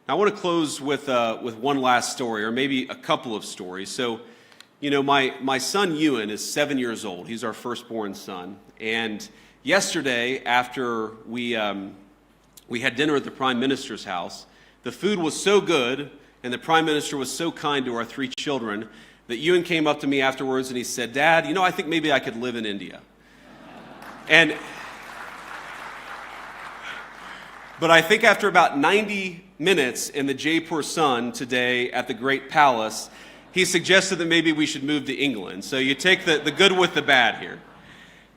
I want to close with one last story, or maybe a couple of stories. So, my son Ewan is 7 years old. He's our firstborn son. And yesterday, after we had dinner at the Prime Minister's house, the food was so good, and the Prime Minister was so kind to our three children, that Ewan came up to me afterwards and he said, "Dad, I think maybe I could live in India." But I think after about 90 minutes in the Jaipur sun today at the Great Palace, he suggested that maybe we should move to England. So you take the good with the bad here.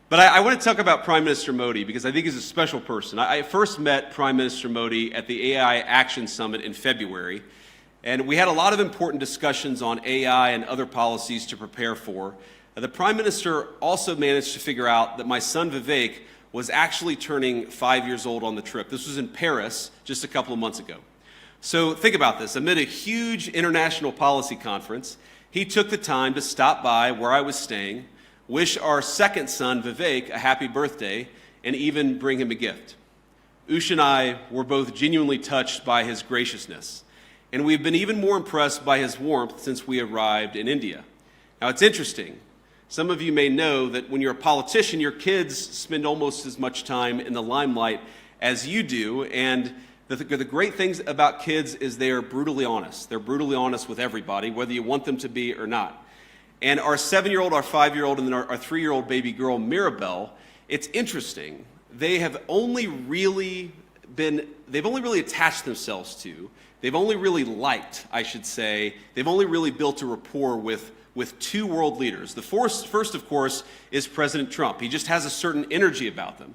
But I want to talk about Prime Minister Modi because I think he's a special person. I first met Prime Minister Modi at the AI Action Summit in February, and we had a lot of important discussions on AI and other policies to prepare for. The Prime Minister also managed to figure out that my son Vivek was actually turning 5 years old on the trip. This was in Paris just a couple of months ago. So think about this. Amid a huge international policy conference, he took the time to stop by where I was staying, wish our second son, Vivek, a happy birthday, and even bring him a gift. Ush and I were both genuinely touched by his graciousness, and we've been even more impressed by his warmth since we arrived in India. Now, it's interesting. Some of you may know that when you're a politician, your kids spend almost as much time in the limelight as you do, and the great things about kids is they are brutally honest. They're brutally honest with everybody, whether you want them to be or not. And our 7-year-old, our 5-year-old, and then our 3-year-old baby girl, Mirabelle, it's interesting. They've only really attached themselves to, they've only really liked, I should say, they've only really built a rapport with two world leaders. The first, of course, is President Trump. He just has a certain energy about him.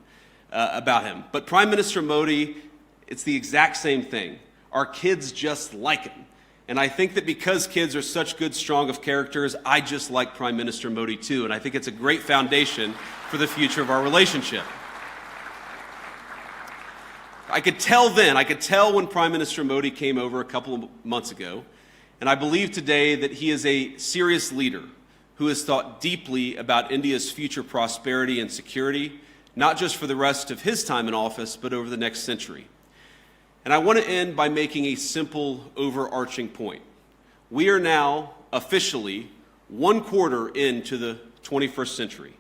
But Prime Minister Modi, it's the exact same thing. Our kids just like him. And I think that because kids are such good, strong of characters, I just like Prime Minister Modi too. And I think it's a great foundation for the future of our relationship. I could tell when Prime Minister Modi came over a couple of months ago, and I believe today that he is a serious leader who has thought deeply about India's future prosperity and security, not just for the rest of his time in office, but over the next century. And I want to end by making a simple, overarching point. We are now officially 1/4 into the 21st century,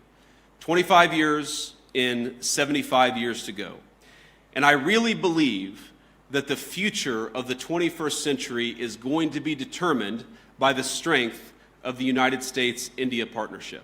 25 years in, 75 years to go. And I really believe that the future of the 21st century is going to be determined by the strength of the United States-India partnership.